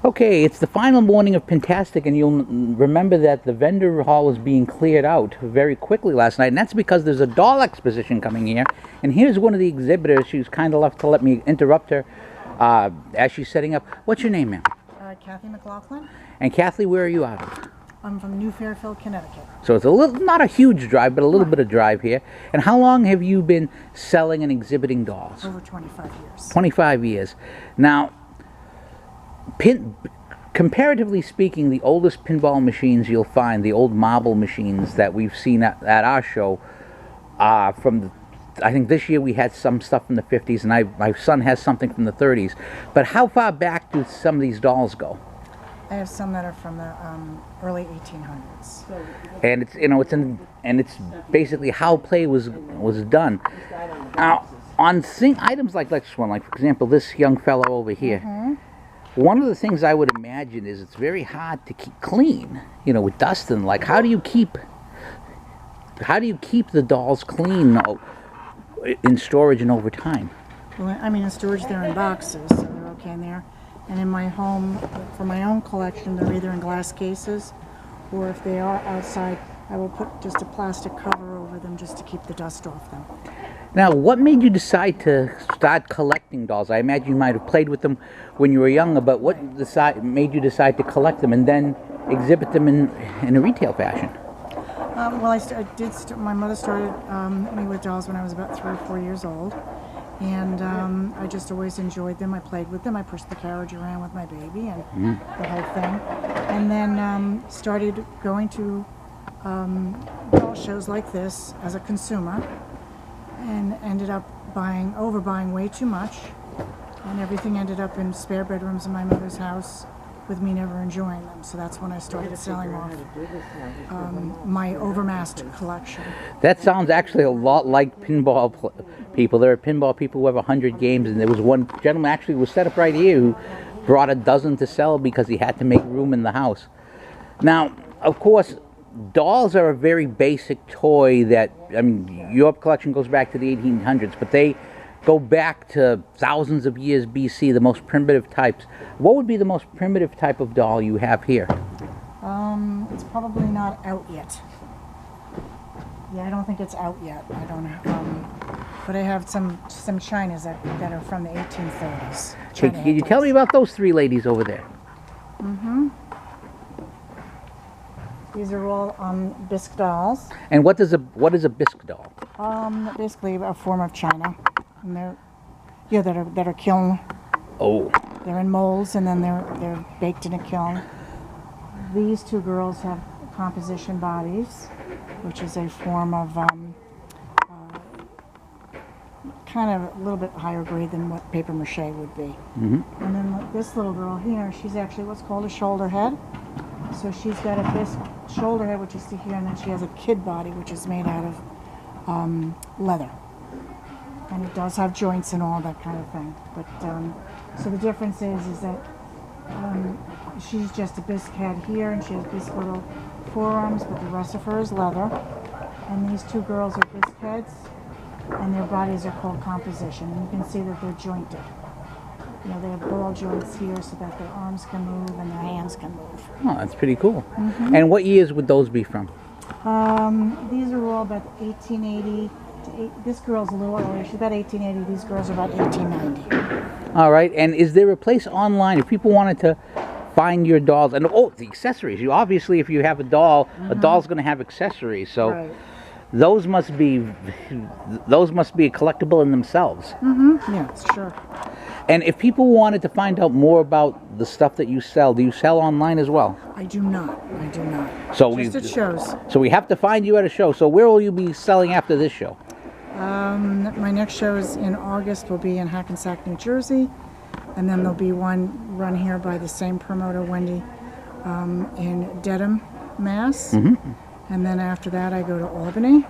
Okay, it's the final morning of Pintastic, and you'll remember that the vendor hall was being cleared out very quickly last night, and that's because there's a doll exposition coming here. And here's one of the exhibitors. She's kind enough to let me interrupt her as she's setting up. What's your name, ma'am? Cathy McLaughlin. And Cathy, where are you out of? I'm from New Fairfield, Connecticut. So it's a little, not a huge drive, but a little bit of drive here. And how long have you been selling and exhibiting dolls? Over 25 years. 25 years. Now, comparatively speaking, the oldest pinball machines you'll find, the old marble machines that we've seen at our show, from the, I think this year we had some stuff from the 50s, and my son has something from the 30s. But how far back do some of these dolls go? I have some that are from the early 1800s. And it's basically how play was done. Now, on items like this one, like for example this young fellow over here. One of the things I would imagine is it's very hard to keep clean, with dust and how do you keep the dolls clean in storage and over time? Well, I mean, in storage they're in boxes, so they're okay in there. And in my home, for my own collection, they're either in glass cases, or if they are outside, I will put just a plastic cover over them just to keep the dust off them. Now, what made you decide to start collecting dolls? I imagine you might have played with them when you were younger, but what made you decide to collect them and then exhibit them in a retail fashion? Well, my mother started me with dolls when I was about 3 or 4 years old, and I just always enjoyed them. I played with them. I pushed the carriage around with my baby and the whole thing, and then started going to doll shows like this as a consumer, and ended up overbuying way too much, and everything ended up in spare bedrooms in my mother's house with me never enjoying them. So that's when I started selling off my overmassed collection. That sounds actually a lot like pinball people. There are pinball people who have 100 games, and there was one gentleman actually who was set up right here who brought a dozen to sell because he had to make room in the house. Now, of course, dolls are a very basic toy that, I mean, your collection goes back to the 1800s, but they go back to thousands of years BC, the most primitive types. What would be the most primitive type of doll you have here? It's probably not out yet. Yeah, I don't think it's out yet. I don't know. But I have some chinas that are from the 1830s. Hey, can you tell me about those 3 ladies over there? These are all Bisque dolls. And what is a Bisque doll? Basically a form of china, and they're that are kiln. Oh. They're in molds, and then they're baked in a kiln. These 2 girls have composition bodies, which is a form of kind of a little bit higher grade than what paper mache would be. And then this little girl here, she's actually what's called a shoulder head. So she's got a Bisque shoulder head, which you see here, and then she has a kid body, which is made out of leather. And it does have joints and all that kind of thing. But so the difference is that she's just a Bisque head here, and she has Bisque little forearms, but the rest of her is leather. And these 2 girls are Bisque heads, and their bodies are called composition. And you can see that they're jointed. They have ball joints here so that their arms can move and their hands can move. Oh, that's pretty cool. And what years would those be from? These are all about 1880 to this girl's a little earlier. She's about 1880. These girls are about 1890. All right. And is there a place online if people wanted to find your dolls? And the accessories. You obviously, if you have a doll's going to have accessories. So. Right. Those must be a collectible in themselves. Yeah, sure. And if people wanted to find out more about the stuff that you sell, do you sell online as well? I do not. So just at shows. So we have to find you at a show. So where will you be selling after this show? My next show is in August. Will be in Hackensack, New Jersey, and then there'll be one run here by the same promoter, Wendy, in Dedham, Mass. And then after that, I go to Albany,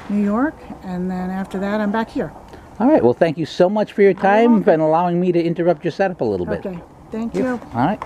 New York, and then after that, I'm back here. All right. Well, thank you so much for your time and allowing me to interrupt your setup a little bit. Okay. Thank you. All right.